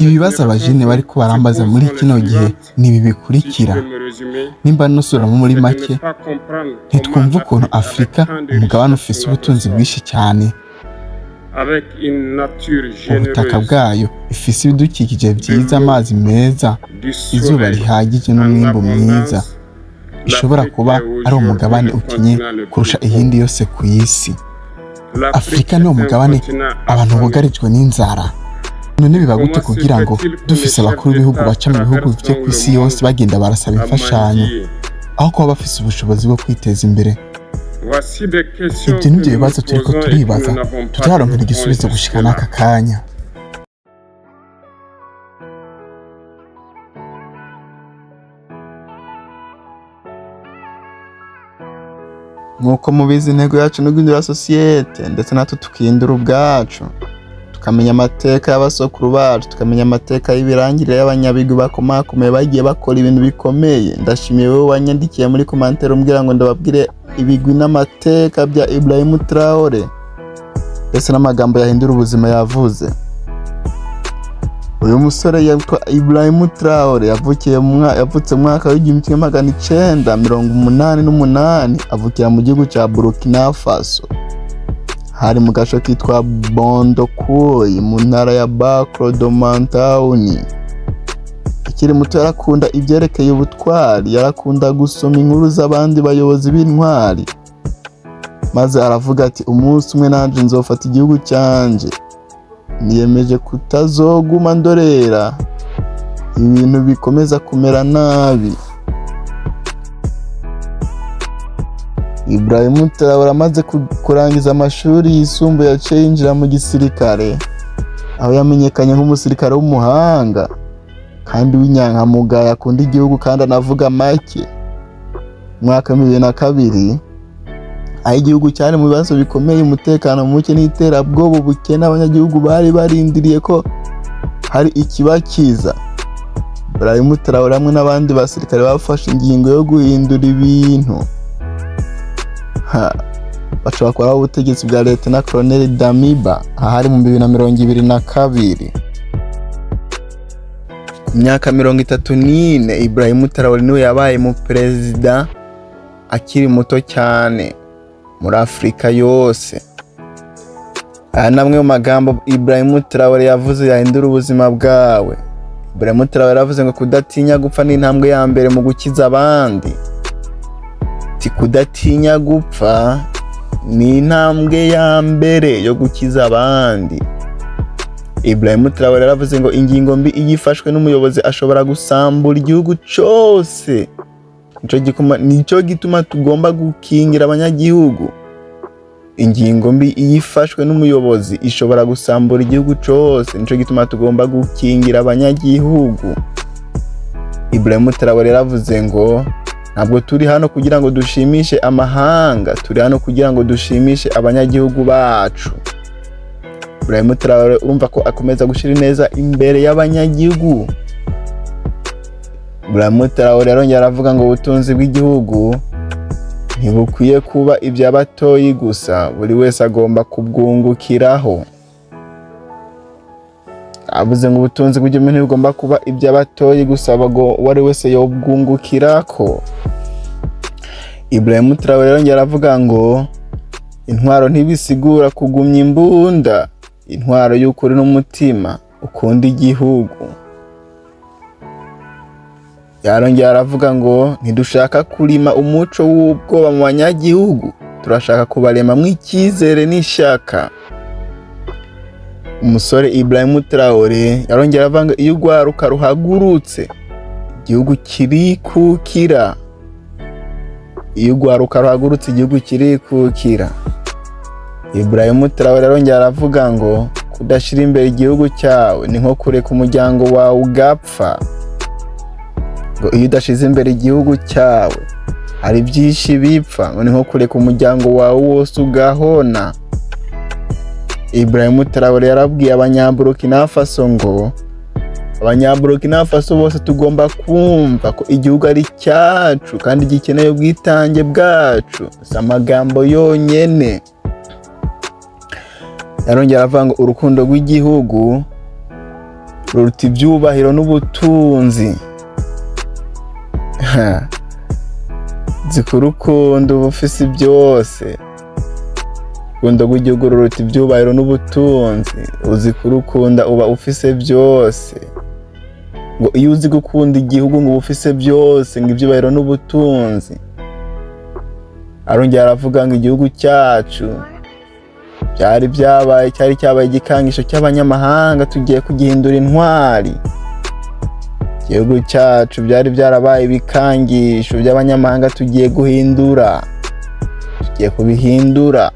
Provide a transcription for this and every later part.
Ibibazo abajene bariko barambaza muri kino gihe nibi bikurikira. Nimba nosubiramo muri make, ntitwumva ukuntu Afrika umugabane ufise ubutunzi bwinshi cyane, ubutaka bwayo ifise ibidukikije vyiza, amazi meza, izuba rihagije n'umwimbu mwiza, ishobora kuba ari umugabane ukenye kurusha iyindi yose ku isi. Afrika ni umugabane abantu bugarijwe n'inzara. None biba gute kugira ngo dufise abakuru b'ibihugu baca mu bihugu vyo ku isi yose bagenda barasaba imfashanyo aho kuba bafise ubushobozi bwo kwiteza imbere? Ibyo nivyo bibazo turiko turibaza, tutaronkera igisubizo gushika n'aka kanya. Nk'uko mubizi, intego yacu ni guhindura sosiyete ndetse natwe tukihindura ubwacu, tukamenya amateka y'abasokuru bacu, tukamenya amateka y'ibirangirire y'abanyabigwi bakomakomeye bagiye bakora ibintu bikomeye. Ndashimiye wowe wanyandikiye muri commentaire umbwira ngo ndababwire ibigwi n'amateka bya Ibrahim Traoré ndetse n'amagambo yahindura ubuzima yavuze. Uyu musore yitwa Ibrahim Traoré yavutse mu mwaka w'1988, avukira mu gihugu cya Burkina Faso, hari mu gace kitwa Bondokoy mu ntara ya Bakro-do-Mantouni. Akiri muto yarakunda ivyerekeye ubutwari, yarakunda gusoma inkuru z'abandi bayobozi b'intwari, maze aravuga ati umunsi umwe nanje nzofata igihugu canje, niyemeje kutazoguma ndorera ibintu bikomeza kumera nabi. Ibrahim Traoré amaze kurangiza amashuri yisumbuye yaciye yinjira mu gisirikare, aho yamenyekanye nk'umusirikare w'umuhanga kandi w'inyankamugayo, akunda igihugu kandi anavuga make. Mu mwaka 2002, aho igihugu cyari mu bibazo bikomeye, umutekano muke n'iterabwoba, ubukene, abanyagihugu bari barindiriye ko hari ikibakiza, Ibrahim Traoré hamwe n'abandi basirikare bafashe ingingo yo guhindura ibintu. Baca bakora ubutegetsi bwa Lieutenant Colonel Damiba ahari mu 2022. Imyaka 34, Ibrahim Traoré niwe yabaye mu perezida akiri muto cyane muri Afrika yose. Aya namwe mu magambo Ibrahim Traoré yavuze yahindura ubuzima bwawe. Ibrahim Traoré yavuze ngo kudatinya gupfa ni intambwe ya mbere mu gukiza abandi. Kudatinya gupfa ni intambwe ya mbere yo gukiza abandi. Ibrahim Traoré yaravuze ngo ingingo mbi igifashwe n'umuyobozi ashobora gusambura igihugu cyose. Nico gituma tugomba gukingira abanyagihugu. Ingingo mbi igifashwe n'umuyobozi ishobora gusambura igihugu cyose, nico gituma tugomba gukingira abanyagihugu. Ibrahim Traoré yaravuze ngo ntabwo turi hano kugira ngo dushimishe amahanga, turi hano kugira ngo dushimishe abanyagihugu bacu. Ibrahim Traoré urumva ko akomeza gushira neza imbere y'abanyagihugu. Ibrahim Traoré yarongera aravuga ngo ubutunzi bw'igihugu ntibukwiye kuba iby'abatoyi gusa, buri wese agomba kubwungukiraho. Avuze ngo ubutunzi bw'igihugu ntibugomba kuba iby'abatoyi gusa, uwari wese yobwungukirako. Ibrahim Traoré yarongera aravuga ngo intwaro ntibisigura kugumya imbunda, intwaro y'ukuri n'umutima ukunda igihugu. Yarongera aravuga ngo ntidushaka kurima umuco w'ubwoba mu banyagihugu, turashaka kubaremamwo icyizere n'ishaka. Umusore Ibrahim Traoré yarongera aravuga ngo iyo urwaruka ruhagurutse igihugu kirikukira. Iyo urwaruka ruhagurutse igihugu kirikukira. Ibrahim Traoré yarongera aravuga ngo kudashira imbere igihugu cyawe ni nko kureka umuryango wawe ugapfa. Ngo iyo udashize imbere igihugu cyawe hari byinshi bipfa, ngo ni nko kureka umuryango wawe wose ugahona. Ibrahim Traoré yarabwiye abanyaburkina Faso ngo abanyaburkina Faso bose tugomba kumva ko igihugu ari cyacu kandi gikeneye ubwitange bwacu, si amagambo yonyene. Yarongera avuga ngo urukundo rw'igihugu ruruta ibyubahiro n'ubutunzi. Zikurukundo uba ufise byose. Urukundo rw'igihugu ruruta ibyubahiro n'ubutunzi. Uzi kurukunda uba ufise byose. Ngo iyo uzi gukunda igihugu ngo uba ufise byose, ngo ibyubahiro n'ubutunzi. Arongera aravuga ngo igihugu cyacu cyari cyabaye igikangisho cy'abanyamahanga, tugiye kugihindura intwari. Igihugu cyacu byari byarabaye ibikangisho by'abanyamahanga, tugiye kubihindura.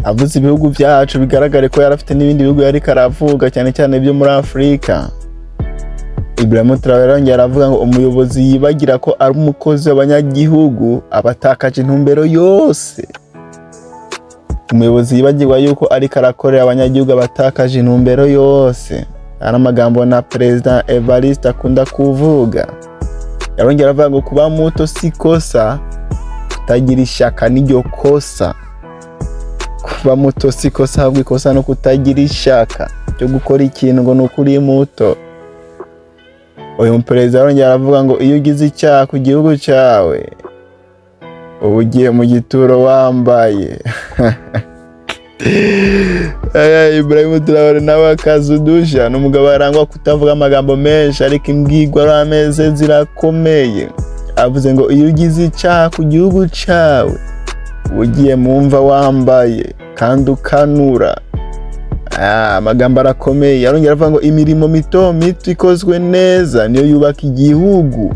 Avuze ibihugu byacu bigaragare ko yarafite n'ibindi bihugu yari karavuga, cyane cyane byo muri Afurika. Ibrahim Traoré arongera aravuga ngo umuyobozi yibagira ko ari umukozi w'abanyagihugu abatakaje intumbero yose. Umuyobozi yibagirwa yuko ari karakorera abanyagihugu abatakaje intumbero yose. Ari amagambo na President Evariste akunda kuvuga. Yarongera aravuga ngo kuba muto si kosa, kutagira ishaka niryo kosa. Kuba muto si kosa, ahubwo ikosa no kutagira ishaka cyo gukora ikintu ngo nukuri muto. Uyu muperezida yarongera aravuga ngo iyo ugize icyaha ku gihugu cyawe uba ugiye mu gituro wambaye. Ibrahim Traoré nawe akazudusha n'umugabo arangwa kutavuga amagambo menshi, ariko imbwirwaruhame ze zirakomeye. Avuze ngo iyo ugize icyaha ku gihugu cyawe uba ugiye mu mva wambaye kandi ukanura. Amagambo arakomeye. Yarongera avuga ngo imirimo mito mito ikozwe neza niyo yubaka igihugu.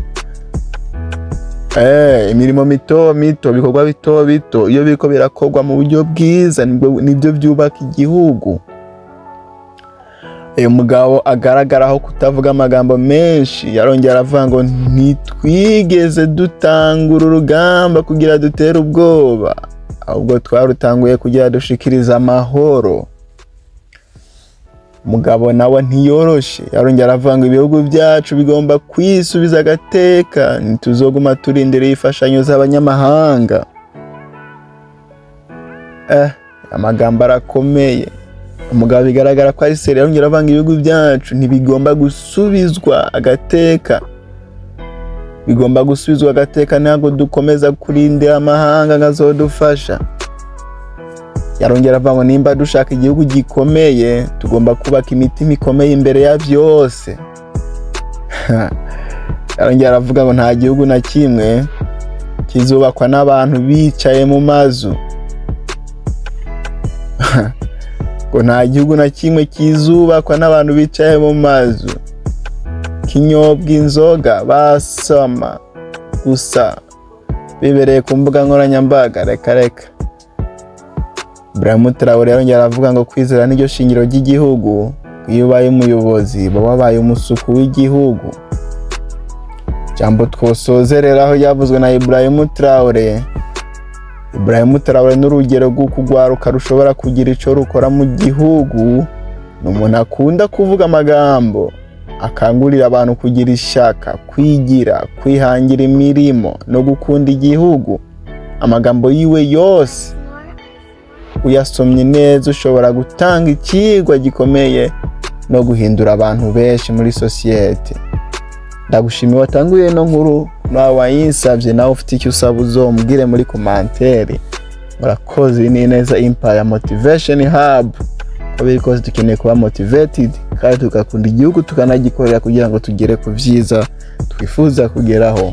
Imirimo mito mito, bikorwa bito bito, iyo biriko birakorwa mu buryo bwiza nibyo byubaka igihugu. Uyu mugabo agaragaraho kutavuga amagambo menshi. Yarongera aravuga ngo ntitwigeze dutangura urugamba kugira dutere ubwoba, ahubwo twarutanguye kugira dushikiriza amahoro. Mugabo nawe ntiyoroshe. Yarongera aravuga ngo ibihugu byacu bigomba kwisubiza agateka, ntituzoguma turindira imfashanyo z'abanyamahanga. Amagambo arakomeye. Umugabo bigaragara ko ari seri. Yarongera aravuga ngo ibihugu byacu ntibigomba gusubizwa agateka. Bigomba gusubizwa agateka, ntabwo dukomeza kurindira amahanga ngazodufasha. Yarongera avuga ngo nimba dushaka igihugu gikomeye tugomba kubaka imitima ikomeye imbere ya byose. Yarongera aravuga ngo nta gihugu na kimwe kizubakwa n'abantu bicaye mu mazu. Ngo nta gihugu na kimwe kizubakwa n'abantu bicaye mu mazu, kinyobwa inzoga basoma gusa bibereye ku mbuga nkoranyambaga. Reka Ibrahim Traoré yarongera aravuga ngo kwizera n'iryo shingiro ry'igihugu. Iyo ubaye umuyobozi baba wabaye umusuku w'igihugu. Jambo twosozereraho yavuzwe na Ibrahim Traoré. Ibrahim Traoré n'urugero rw'ukugwaruka rushobora kugira ico rukora mu gihugu. N'umuntu akunda kuvuga amagambo akangurira abantu kugira ishaka, kwigira, kwihangira imirimo no gukunda igihugu. Amagambo yiwe yose uyasomye neza ushobora gutanga ikigwa gikomeye no guhindura abantu benshi muri societe. Ndagushimiye watanguye no nkuru, nawe wayinsabye, nawe ufite icyo usaba uzombwire muri commentaire. Murakoze. ni neza Empire Motivation Hub. Ko birikoze dukeneye kuba motivated kandi tugakunda igihugu tukanagikorera kugira ngo tugere ku byiza twifuza kugeraho.